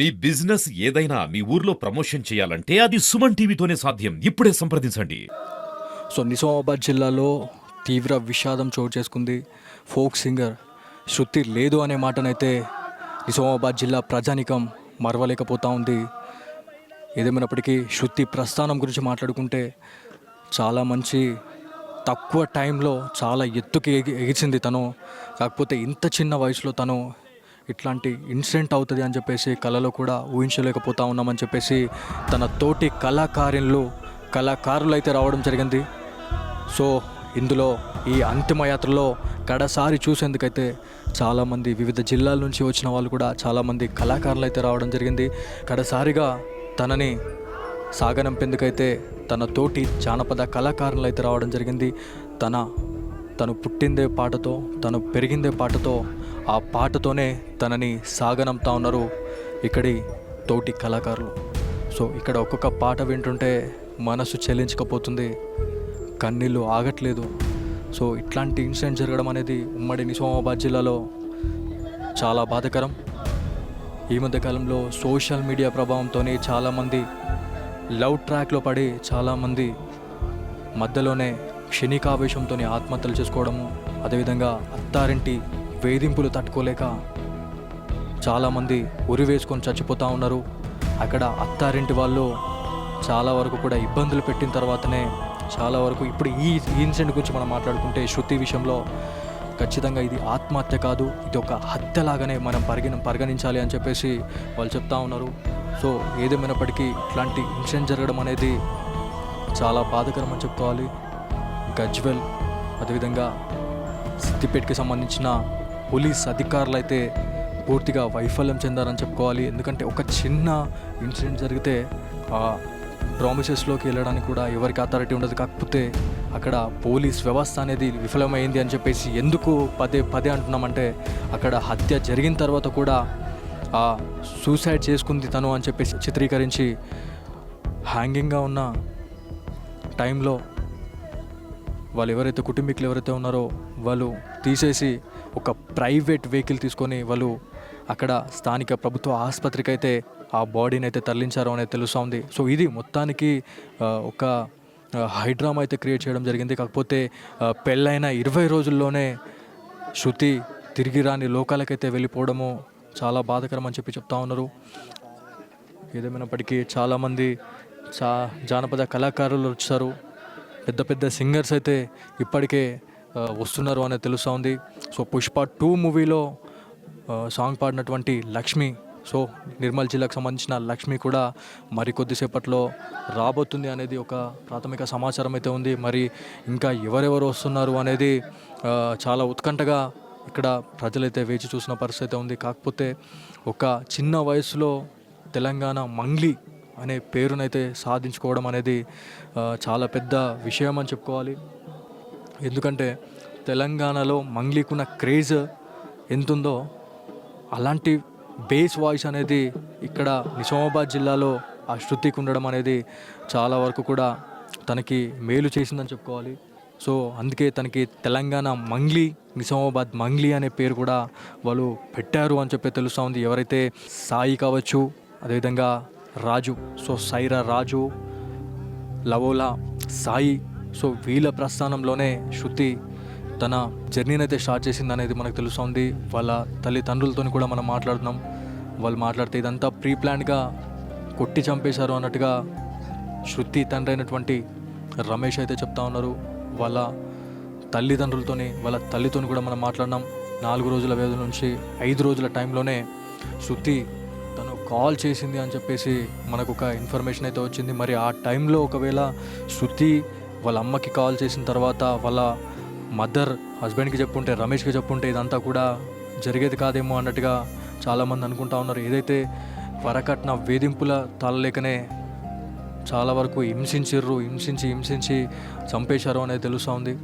మీ business ఏదైనా మీ ఊర్లో promotion చేయాలంటే అది సుమన్ టీవీతోనే సాధ్యం. ఇప్పుడే సంప్రదించండి. సో నిజామాబాద్ జిల్లాలో తీవ్ర విషాదం చోటు చేసుకుంది. ఫోక్ సింగర్ శృతి లేదు అనే మాటనైతే నిజామాబాద్ జిల్లా ప్రజానికం మరవలేకపోతూ ఉంది. ఏదేమైనప్పటికీ శృతి ప్రస్థానం గురించి మాట్లాడుకుంటే చాలా మంచి తక్కువ టైంలో చాలా ఎత్తుకి ఎగిచింది తను. కాకపోతే ఇంత చిన్న వయసులో తను ఇట్లాంటి ఇన్సిడెంట్ అవుతుంది అని చెప్పేసి కళలో కూడా ఊహించలేకపోతా ఉన్నామని చెప్పేసి తన తోటి కళాకారులు అయితే రావడం జరిగింది. సో ఇందులో ఈ అంతిమయాత్రలో కడసారి చూసేందుకైతే చాలామంది వివిధ జిల్లాల నుంచి వచ్చిన వాళ్ళు కూడా చాలామంది కళాకారులు అయితే రావడం జరిగింది. కడసారిగా తనని సాగనంపేందుకైతే తన తోటి జానపద కళాకారులు అయితే రావడం జరిగింది. తను పుట్టిందే పాటతో, తను పెరిగిందే పాటతో, ఆ పాటతోనే తనని సాగనంపుతా ఉన్నారు ఇక్కడి తోటి కళాకారులు. సో ఇక్కడ ఒక్కొక్క పాట వింటుంటే మనసు చెల్లించకపోతుంది, కన్నీళ్ళు ఆగట్లేదు. సో ఇట్లాంటి ఇన్సిడెంట్ జరగడం అనేది ఉమ్మడి నిజామాబాద్ జిల్లాలో చాలా బాధాకరం. ఈ మధ్యకాలంలో సోషల్ మీడియా ప్రభావంతో చాలామంది లవ్ ట్రాక్లో పడి చాలామంది మధ్యలోనే క్షణికావేశంతో ఆత్మహత్యలు చేసుకోవడము, అదేవిధంగా అత్తారింటి వేధింపులు తట్టుకోలేక చాలామంది ఉరివేసుకొని చచ్చిపోతూ ఉన్నారు. అక్కడ అత్తారింటి వాళ్ళు చాలా వరకు కూడా ఇబ్బందులు పెట్టిన తర్వాతనే చాలా వరకు ఇప్పుడు ఈ ఇన్సిడెంట్ గురించి మనం మాట్లాడుకుంటే శృతి విషయంలో ఖచ్చితంగా ఇది ఆత్మహత్య కాదు, ఇది ఒక హత్యలాగానే మనం పరిగణించాలి అని చెప్పేసి వాళ్ళు చెప్తా ఉన్నారు. సో ఏదేమైనప్పటికీ ఇట్లాంటి ఇన్సిడెంట్ జరగడం అనేది చాలా బాధాకరం అని చెప్పుకోవాలి. గజ్వెల్ అదేవిధంగా సిద్దిపేటకి సంబంధించిన పోలీస్ అధికారులు అయితే పూర్తిగా వైఫల్యం చెందారని చెప్పుకోవాలి. ఎందుకంటే ఒక చిన్న ఇన్సిడెంట్ జరిగితే ఆ ప్రామిసెస్లోకి వెళ్ళడానికి కూడా ఎవరికి అథారిటీ ఉండదు. కాకపోతే అక్కడ పోలీస్ వ్యవస్థ అనేది విఫలమైంది అని చెప్పేసి ఎందుకు పదే అంటున్నామంటే అక్కడ హత్య జరిగిన తర్వాత కూడా ఆ సూసైడ్ చేసుకుంది తను అని చెప్పేసి చిత్రీకరించి హ్యాంగింగ్గా ఉన్న టైంలో వాళ్ళు ఎవరైతే కుటుంబీకులు ఎవరైతే ఉన్నారో వాళ్ళు తీసేసి ఒక ప్రైవేట్ వెహికల్ తీసుకొని వాళ్ళు అక్కడ స్థానిక ప్రభుత్వ ఆసుపత్రికి అయితే ఆ బాడీని అయితే తరలించారు అనేది తెలుస్తూ ఉంది. సో ఇది మొత్తానికి ఒక హైడ్రామా అయితే క్రియేట్ చేయడం జరిగింది. కాకపోతే పెళ్ళైన 20 రోజుల్లోనే శృతి తిరిగి రాని లోకాలకైతే వెళ్ళిపోవడము చాలా బాధాకరం అని చెప్తా ఉన్నారు. ఏదేమైనప్పటికీ చాలామంది జానపద కళాకారులు వచ్చారు, పెద్ద పెద్ద సింగర్స్ అయితే ఇప్పటికే వస్తున్నారు అనేది తెలుస్తూ ఉంది. సో పుష్ప 2 మూవీలో సాంగ్ పాడినటువంటి లక్ష్మి, సో నిర్మల్ జిల్లాకు సంబంధించిన లక్ష్మి కూడా మరి కొద్దిసేపట్లో రాబోతుంది అనేది ఒక ప్రాథమిక సమాచారం అయితే ఉంది. మరి ఇంకా ఎవరెవరు వస్తున్నారు అనేది చాలా ఉత్కంఠగా ఇక్కడ ప్రజలైతే వేచి చూసిన పరిస్థితి ఉంది. కాకపోతే ఒక చిన్న వయసులో తెలంగాణ మంగ్లీ అనే పేరునైతే సాధించుకోవడం అనేది చాలా పెద్ద విషయం అని చెప్పుకోవాలి. ఎందుకంటే తెలంగాణలో మంగ్లీకున్న క్రేజ్ ఎంతుందో అలాంటి బేస్ వాయిస్ అనేది ఇక్కడ నిజామాబాద్ జిల్లాలో ఆ శృతికి ఉండడం అనేది చాలా వరకు కూడా తనకి మేలు చేసిందని చెప్పుకోవాలి. సో అందుకే తనకి తెలంగాణ మంగ్లీ, నిజామాబాద్ మంగ్లీ అనే పేరు కూడా వాళ్ళు పెట్టారు అని చెప్పి తెలుస్తూ ఉంది. ఎవరైతే సాయి కావచ్చు, అదేవిధంగా రాజు, సో సైరా రాజు, లవోలా సాయి, సో వీళ్ళ ప్రస్థానంలోనే శృతి తన జర్నీని అయితే స్టార్ట్ చేసింది అనేది మనకు తెలుస్తుంది. వాళ్ళ తల్లిదండ్రులతో కూడా మనం మాట్లాడుతున్నాం. వాళ్ళు మాట్లాడితే ఇదంతా ప్రీ ప్లాన్గా కొట్టి చంపేశారు అన్నట్టుగా శృతి తండ్రి అయినటువంటి రమేష్ అయితే చెప్తా ఉన్నారు. వాళ్ళ తల్లితో కూడా మనం మాట్లాడినాం. 4 రోజుల వ్యవధి నుంచి 5 రోజుల టైంలోనే శృతి తను కాల్ చేసింది అని చెప్పేసి మనకు ఒక ఇన్ఫర్మేషన్ అయితే వచ్చింది. మరి ఆ టైంలో ఒకవేళ శృతి వాళ్ళ అమ్మకి కాల్ చేసిన తర్వాత వాళ్ళ మదర్ హస్బెండ్కి చెప్పుంటే, రమేష్కి చెప్పుంటే ఇదంతా కూడా జరిగేది కాదేమో అన్నట్టుగా చాలామంది అనుకుంటా ఉన్నారు. ఏదైతే వరకట్న వేధింపుల తాళలేకనే చాలా వరకు హింసించి చంపేశారు అనేది తెలుస్తూ ఉంది.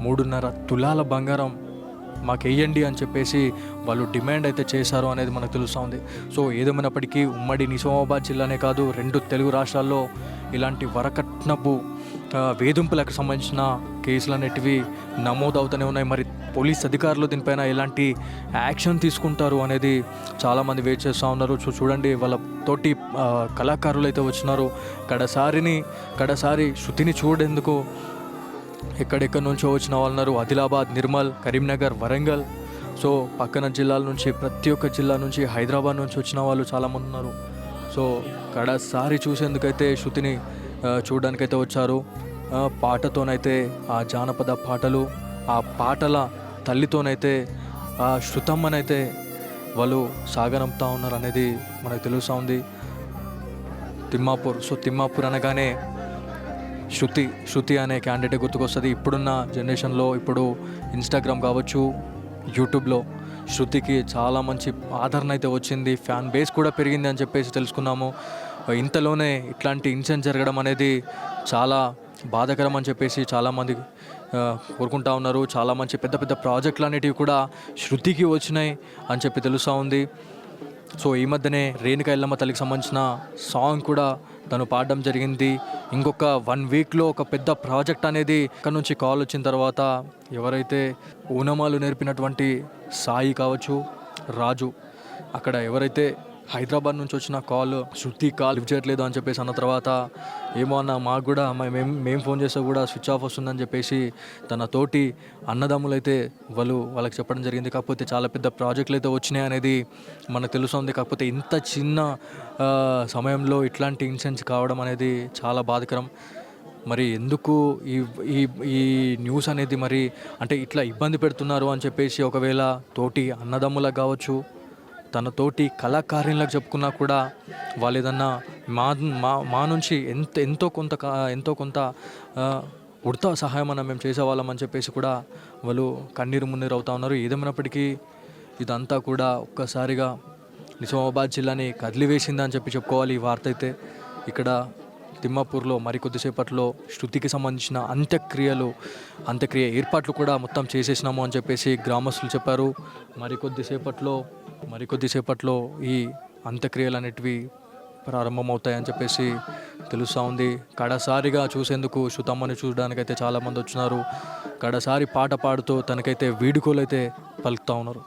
3.5 తులాల బంగారం మాకు వేయండి అని చెప్పేసి వాళ్ళు డిమాండ్ అయితే చేశారు అనేది మనకు తెలుస్తూ ఉంది. సో ఏదేమైనప్పటికీ ఉమ్మడి నిజామాబాద్ జిల్లానే కాదు, 2 తెలుగు రాష్ట్రాల్లో ఇలాంటి వరకట్నపు వేధింపులకు సంబంధించిన కేసులు అనేటివి నమోదు అవుతూనే ఉన్నాయి. మరి పోలీస్ అధికారులు దీనిపైన ఎలాంటి యాక్షన్ తీసుకుంటారు అనేది చాలామంది వెయిట్ చేస్తూ ఉన్నారు. చూడండి, వాళ్ళ తోటి కళాకారులు అయితే వచ్చినారు. కడసారి శృతిని చూడేందుకు ఎక్కడెక్కడి నుంచో వచ్చిన వాళ్ళు ఉన్నారు. ఆదిలాబాద్, నిర్మల్, కరీంనగర్, వరంగల్, సో పక్కన జిల్లాల నుంచి, ప్రతి ఒక్క జిల్లా నుంచి, హైదరాబాద్ నుంచి వచ్చిన వాళ్ళు చాలామంది ఉన్నారు. సో కడసారి చూసేందుకైతే శృతిని చూడడానికైతే వచ్చారు. పాటతోనైతే, ఆ జానపద పాటలు, ఆ పాటల తల్లితోనైతే, ఆ శృతమ్మనైతే వాళ్ళు సాగనంపుతా ఉన్నారు అనేది మనకు తెలుస్తూ ఉంది. తిమ్మాపూర్, సో తిమ్మాపూర్ అనగానే శృతి అనే క్యాండిడేట్ గుర్తుకొస్తుంది. ఇప్పుడున్న జనరేషన్లో, ఇప్పుడు ఇన్స్టాగ్రామ్ కావచ్చు, యూట్యూబ్లో శృతికి చాలా మంచి ఆదరణ అయితే వచ్చింది. ఫ్యాన్ బేస్ కూడా పెరిగింది అని చెప్పేసి తెలుసుకున్నాము. ఇంతలోనే ఇట్లాంటి ఇన్సిడెంట్ జరగడం అనేది చాలా బాధాకరం అని చెప్పేసి చాలామంది కోరుకుంటా ఉన్నారు. చాలా మంచి పెద్ద పెద్ద ప్రాజెక్టులు అనేటివి కూడా శృతికి వచ్చినాయి అని చెప్పి తెలుస్తూ ఉంది. సో ఈ మధ్యనే రేణుకా ఎల్లమ్మ తల్లికి సంబంధించిన సాంగ్ కూడా తను పాడడం జరిగింది. ఇంకొక 1 వీక్లో ఒక పెద్ద ప్రాజెక్ట్ అనేది అక్కడ నుంచి కాల్ వచ్చిన తర్వాత, ఎవరైతే ఊనమాలు నేర్పినటువంటి సాయి కావచ్చు, రాజు, అక్కడ ఎవరైతే హైదరాబాద్ నుంచి వచ్చిన శృతి కాల్ లిఫ్ట్ చేయట్లేదు అని చెప్పేసి అన్న తర్వాత, ఏమో అన్న, మాకు కూడా మేము ఫోన్ చేస్తే కూడా స్విచ్ ఆఫ్ వస్తుందని చెప్పేసి తన తోటి అన్నదమ్ములైతే వాళ్ళకి చెప్పడం జరిగింది. కాకపోతే చాలా పెద్ద ప్రాజెక్టులు అయితే వచ్చినాయి అనేది మనకు తెలుస్తుంది. కాకపోతే ఇంత చిన్న సమయంలో ఇట్లాంటి ఇన్సిడెంట్స్ కావడం అనేది చాలా బాధాకరం. మరి ఎందుకు ఈ న్యూస్ అనేది మరి అంటే ఇట్లా ఇబ్బంది పెడుతున్నారు అని చెప్పేసి, ఒకవేళ తోటి అన్నదమ్ములకు కావచ్చు, తన తోటి కళాకారులకు చెప్పుకున్నా కూడా వాళ్ళు ఏదన్నా మా నుంచి ఎంతో కొంత ఉడతా సహాయం అన్న మేము చేసేవాళ్ళం అని చెప్పేసి కూడా వాళ్ళు కన్నీరు మున్నీరు అవుతా ఉన్నారు. ఏదేమైనప్పటికీ ఇదంతా కూడా ఒక్కసారిగా నిజామాబాద్ జిల్లాని కదిలివేసిందని అని చెప్పి చెప్పుకోవాలి. ఈ వార్త అయితే ఇక్కడ తిమ్మాపూర్లో మరికొద్దిసేపట్లో శృతికి సంబంధించిన అంత్యక్రియ ఏర్పాట్లు కూడా మొత్తం చేసేసినాము అని చెప్పేసి గ్రామస్తులు చెప్పారు. మరికొద్దిసేపట్లో ఈ అంత్యక్రియలు అనేటివి ప్రారంభమవుతాయని చెప్పేసి తెలుస్తూ ఉంది. కడసారిగా చూసేందుకు శృతమ్మని చూడడానికైతే చాలామంది వచ్చినారు. కడసారి పాట పాడుతూ తనకైతే వీడుకోలు అయితే పలుకుతూ ఉన్నారు.